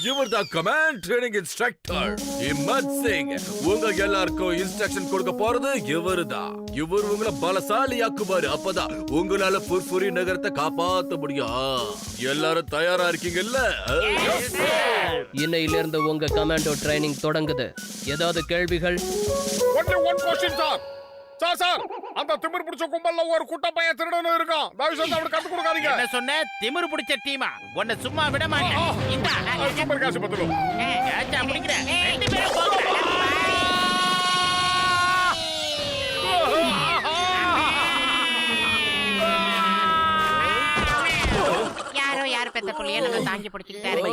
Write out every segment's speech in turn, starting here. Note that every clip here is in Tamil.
இவர்தான் கமாண்ட் ட்ரைனிங் இன்ஸ்ட்ரக்டர் ஹிம்மத் சிங். உங்க எல்லாருக்கும் இன்ஸ்ட்ரக்ஷன் கொடுக்க போறது இவருதான். இவர் உங்களை பலசாலியாக்குவாரு. அப்பதான் உங்களால புர்புரி நகரத்தை காப்பாத்த முடியும். எல்லாரும் தயாரா இருக்கீங்கல்ல? இன்னையில இருந்து உங்க கமாண்டோ ட்ரைனிங் தொடங்குது. ஏதாவது கேள்விகள்? only one question sir. Sir அந்த திமிர் பிடிச்ச கும்பல்ல ஒரு குட்ட பையன் திருடனும் இருக்கான். தயவு செஞ்சு அவனுக்கு கத்து கொடுக்காதீங்க. என்ன சொன்ன? திமிரு பிடிச்ச டீமா? உன்னை சும்மா விட மாட்டேன். இந்தா சூப்பர் காசு பத்துக்கும். ஏச்சா முடிக்கிறேன். ரெண்டு பேரும் போங்க. யாரோ யார் பெத்த புள்ளைய நம்ம தாங்கி பிடிச்சிட்டாரு.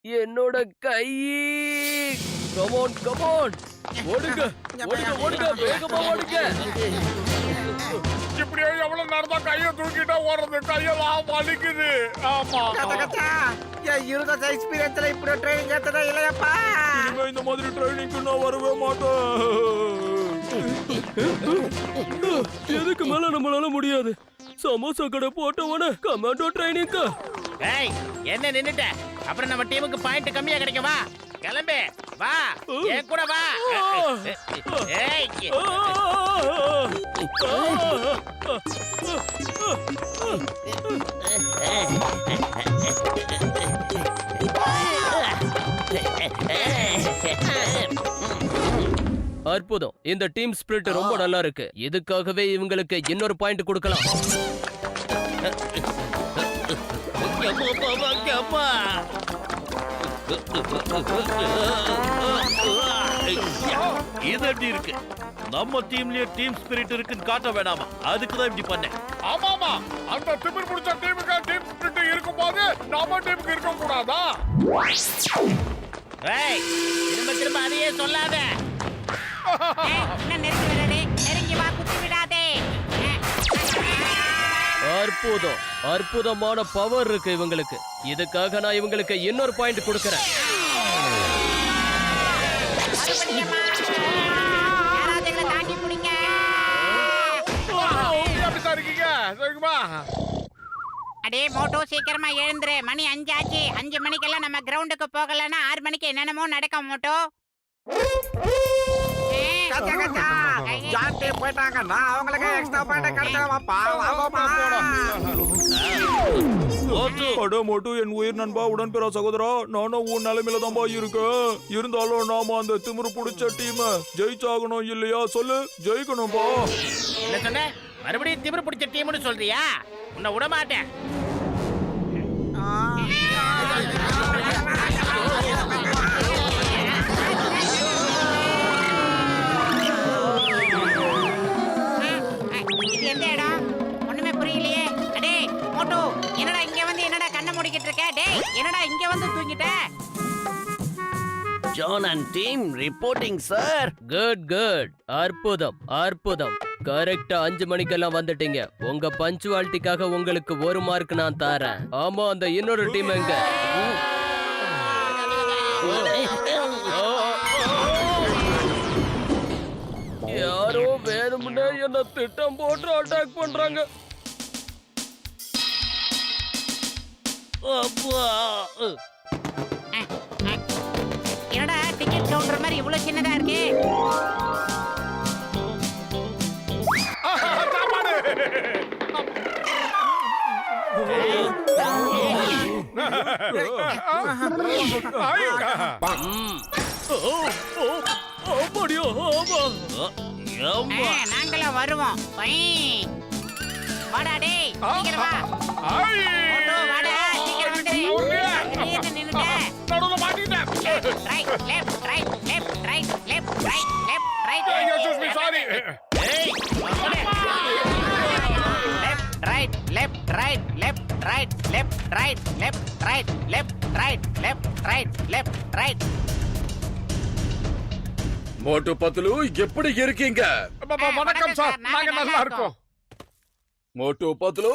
என்னோட கை. கமோன் கமோன், ஓடுங்க ஓடுங்க ஓடுங்க, வேகமா ஓடுங்க. இப்படியே எவ்வளவு நடந்தா கையை தூக்கிட்டா ஓடுறது? கையெல்லாம் வலிக்குது. ஆமா இருக்க எக்ஸ்பீரியன்ஸ்ல இப்படி ட்ரைனிங் ஏத்ததா இல்லையாப்பா? இனிமே இந்த மாதிரி ட்ரைனிங்க்கு நான் வரவே மாட்டேன். எதுக்கு மேல நம்மளால முடியாது. சமோசா கடை போட்டவன கமாண்டோ ட்ரைனிங்க்கு. ஏய், என்ன நின்னுட்ட? அப்புறம் நம்ம டீமுக்கு பாயிண்ட் கம்மியா கிடைக்கும். வா கிளம்பு, வா என் கூட வா. ஏய், அற்புதம். இந்த டீம் ஸ்பிரிட் ரொம்ப நல்லா இருக்கு. இதுக்காகவே இவங்களுக்கு இன்னொரு பாயிண்ட் கொடுக்கலாம். இது எப்படி இருக்கு? நம்ம டீம்லயே டீம் ஸ்பிரிட் இருக்குன்னு காட்ட வேணாமா? அதுக்குதான் இப்படி பண்ணேன். ஆமாமா, அந்த திமிர் பிடிச்ச டீமுக்கு டீம் ஸ்பிரிட் இருக்கும்போது நம்ம டீமுக்கு இருக்க கூடாதா? ஏய், திரும்ப திரும்ப அதையே சொல்லாத. நெருங்கி வா, குத்தி விடாதே. அற்புதம். அற்புதமான பவர் இருக்கு இவங்களுக்கு. இதுக்காக நான் இவங்களுக்கு இன்னொரு பாயிண்ட் கொடுக்கறேன். தாங்கி பிடிங்க. அடே மோட்டோ, சீக்கிரமா எழுந்துரு. மணி 5 ஆச்சு. 5 மணிக்கெல்லாம் நம்ம கிரவுண்டுக்கு போகலன்னா 6 மணிக்கு என்னென்னமோ நடக்கும் மோட்டோ. போயிட்டாங்க. நான் அவங்களுக்கு எக்ஸ்ட்ரா பாயிண்ட் கிடைச்சவாப்பா. மோட்டு, என் உயிர் நண்பா, உடன்பிற சகோதரா, நானும் உன் நிலைமையில தான் இருக்கேன். இருந்தாலும் நாம அந்த திமிரு பிடிச்ச டீம் ஜெயிச்சாகணும் இல்லையா? சொல்லு, ஜெயிக்கணும்பா. என்ன சொன்ன? மறுபடியும் திமிரு பிடிச்ச டீம்னு சொல்றியா? உன்னை விட மாட்டேன். இது எந்த இடம்? ஒண்ணுமே புரியலையே. அடே மோட்டோ, என்னடா இங்க வந்து என்னடா கண்ணை மூடிக்கிட்டு இருக்க? டேய், என்னடா இங்க வந்து தூங்கிட்ட? John and team reporting sir. Good good. அற்புதம் அற்புதம். கரெக்டா 5 மணிக்கெல்லாம் வந்துட்டீங்க. உங்க பஞ்சுவாலிட்டிக்காக உங்களுக்கு 1 மார்க் நான் தரேன். ஆமா, அந்த இன்னொரு டீம் எங்க? யாரோ வேணும்னே என்ன திட்டம் போட்டு அட்டாக் பண்றாங்க. என்னடா டிக்கெட் கவுண்டர் மாதிரி இவ்வளவு சின்னதா இருக்கு? நாங்களாம் வருவோம். வாடா டேய், சீக்கிரம் வா. மோட்டோ, வாடா, சீக்கிரம் வந்துரு. நின்னுட்ட. நடுவுல மாட்டிட்டேன். Right left right left right left right left right. Excuse me, sorry. ஏய், right left right left right left right left right left right left right left right. Motu Patlu, எப்படி இருக்கீங்க? வணக்கம் சார், நாங்க நல்லா இருக்கோம். மோட்டு பத்லு,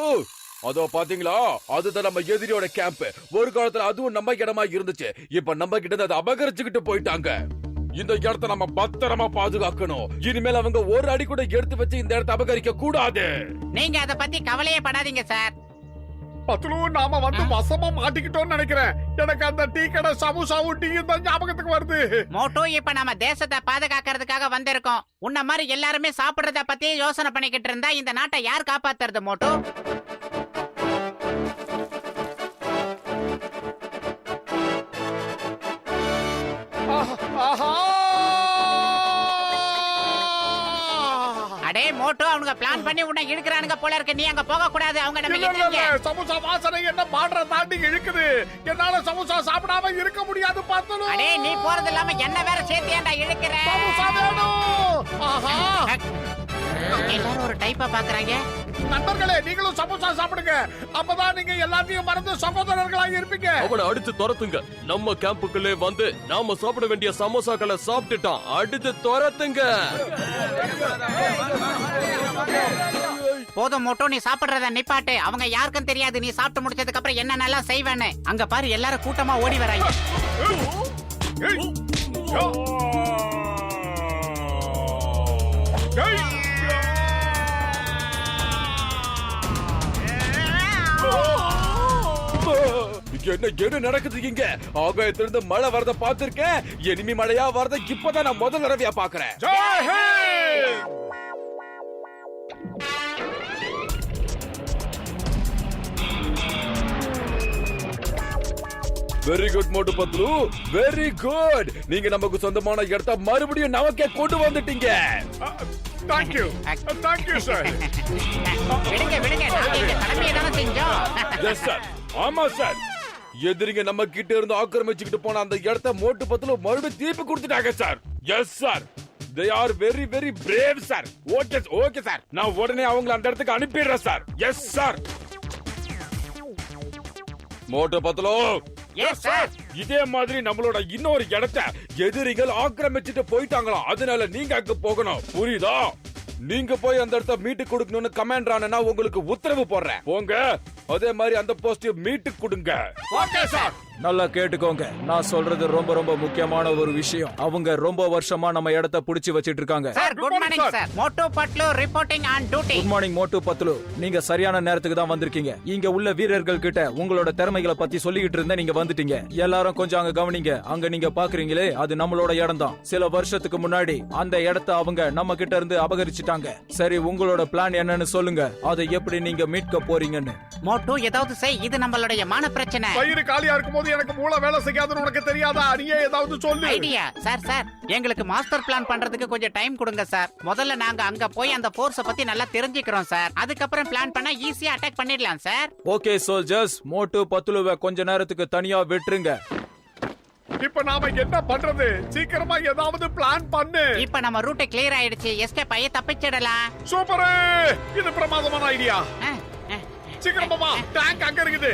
அதோ பாத்தீங்களா, அதுதான் நம்ம எதிரியோட கேம்ப். ஒரு காலத்துல அதுவும் நம்ம இடமா இருந்துச்சு. இப்ப நம்ம கிட்ட அதை அபகரிச்சுக்கிட்டு போயிட்டாங்க. இந்த இடத்தை நம்ம பத்திரமா பாதுகாக்கணும். இனிமேல் அவங்க ஒரு அடி கூட எடுத்து வச்சு இந்த இடத்தை அபகரிக்க கூடாது. நீங்க அத பத்தி கவலையே படாதீங்க சார். பத்துலு நாம வந்து வசமா மாட்டிக்கிட்டோம்னு நினைக்கிறேன். எனக்கு அந்த டீ கடை சமோசாவும் டீயும் தான் ஞாபகத்துக்கு வருது. மோட்டோ இப்ப நம்ம தேசத்தை பாதுகாக்கிறதுக்காக வந்திருக்கோம். உன்ன மாதிரி எல்லாருமே சாப்பிடுறத பத்தி யோசனை பண்ணிக்கிட்டு இருந்தா இந்த நாட்டை யார் காப்பாத்துறது மோட்டோ? ஆஹா! அடே மோட்டோ, அவங்க பிளான் பண்ணி உன்னை இழுக்கிறானுங்க போல இருக்கு. நீ அங்க போக கூடாது. அவங்க நம்ம இல்ல, இல்ல, இல்ல. எதிரிங்க. சமோசா வாசனை என்ன பாடுற தாண்டி இழுக்குது. என்னால சமோசா சாப்பிடாம இருக்க முடியாது பார்த்தலும். அடே நீ போறது இல்லாம என்ன வேற சேர்த்தியாண்டா இழுக்கிற? சமோசா வேணும். ஆஹா! எல்லாரும் ஒரு டைப்பா பாக்குறாங்க. நண்பர்களே, நீங்களும் சமோசா சாப்பிடுங்க. அப்பதான் நீங்க எல்லாத்தையும் மறந்து சகோதரர்களாக இருப்பீங்க. அவனை அடுத்து துரத்துங்க. நம்ம கேம்புக்குள்ளே வந்து நாம சாப்பிட வேண்டிய சமோசாக்களை சாப்பிட்டுட்டான். அடுத்து துரத்துங்க. போதும் மோட்டோ, நீ சாப்பிடுறத நிப்பாட்டு. அவங்க யாருக்கும் தெரியாது நீ சாப்பிட்டு முடிச்சதுக்கு அப்புறம் என்ன நல்லா செய்வேன்னு. அங்க பாரு, எல்லாரும் கூட்டமா ஓடி வராங்க. ஏய்! யோ! ஏய்! என்ன நடக்குது இங்க? ஆகாயத்திலிருந்து மழை வரத பாத்திருக்கேன். எனிமி மழையா வரத இப்பதான் நான் முதல் தடவையா பாக்குறேன். ஜெய் ஹிந்த்! வெரி குட் மோட்டு பத்லு, வெரி குட். நீங்க நமக்கு சொந்தமான இடத்த மறுபடியும் நமக்கே கொண்டு வந்துட்டீங்க. Thank you. Thank you, sir. விடுங்க விடுங்க, நாங்க இங்க கடமையை தானே செஞ்சோம். எஸ் சார், ஆமா சார். எதிரிங்க நம்ம கிட்ட இருந்து ஆக்கிரமிச்சுக்கிட்டு போன அந்த இடத்த மோட்டு பத்லு மறுபடியும் திருப்பி கொடுத்துட்டாங்க sir. Yes sir, they are very very brave sir. Okay okay sir, நான் உடனே அவங்கள அந்த இடத்துக்கு அனுப்பிடுறேன் சார். Yes sir. மோட்டு பத்லு, Yes, sir. இதே மாதிரி நம்மளோட இன்னொரு இடத்தை எதிரிகள் ஆக்கிரமிச்சுட்டு போயிட்டாங்களாம். அதனால நீங்க அங்க போகணும், புரியுதா? நீங்க போய் அந்த இடத்த மீட்டு கொடுக்கணும்னு கமாண்டர் ஆனா உங்களுக்கு உத்தரவு போடுறேன். போங்க, அதே மாதிரி அந்த போஸ்ட் மீட்டு கொடுங்க. Okay sir. நல்லா கேட்டுக்கோங்க, நான் சொல்றது ரொம்ப ரொம்ப முக்கியமான ஒரு விஷயம். அவங்க ரொம்ப வருஷமா நம்ம இடத்த புடிச்சு வச்சிட்டு இருக்காங்க. Sir, good morning sir. Motu Patlu reporting on duty. Good morning Motu Patlu, நீங்க சரியான நேரத்துக்கு தான் வந்திருக்கீங்க. இங்க உள்ள வீரர்கள் கிட்ட உங்களோட திறமைகளை பத்தி சொல்லிக்கிட்டு இருந்த நீங்க வந்துட்டீங்க. எல்லாரும் கொஞ்சம் அங்க கவனிங்க. அங்க நீங்க பாக்குறீங்களே, அது நம்மளோட இடம் தான். சில வருஷத்துக்கு முன்னாடி அந்த இடத்த அவங்க நம்ம கிட்ட இருந்து அபகரிச்சுட்டாங்க. சரி, உங்களோட பிளான் என்னன்னு சொல்லுங்க. அதை எப்படி நீங்க மீட்க போறீங்கன்னு. மோட்டோ, ஏதாவது செய். இது நம்மளுடைய மான பிரச்சனை. வயிறு காலியா இருக்கும்போது எனக்கு மூளை வேலை செய்யாதுன்னு உனக்கு தெரியாதா? நீயே ஏதாவது சொல்லு. Idea sir. சார், எங்களுக்கு மாஸ்டர் பிளான் பண்றதுக்கு கொஞ்சம் டைம் கொடுங்க சார். முதல்ல நாங்க அங்க போய் அந்த போர்ஸ பத்தி நல்லா தெரிஞ்சுக்கிறோம் சார். அதுக்கப்புறம் பிளான் பண்ணா ஈஸியா அட்டாக் பண்ணிடலாம் சார். ஓகே சோல்ஜர்ஸ், மோட்டு பத்லுவை கொஞ்ச நேரத்துக்கு தனியா விட்டுருங்க. இப்ப நாம என்ன பண்றது? சீக்கிரமா ஏதாவது பிளான் பண்ணு. இப்ப நம்ம ரூட் கிளியர் ஆயிடுச்சு. எஸ்கேப் ஆகி தப்பிச்சிடலாம். சூப்பர்! இது பிரமாதமான ஐடியா. அஹ், அஹ். சீக்கிரமா வா, டேங்க் அங்க இருக்குது.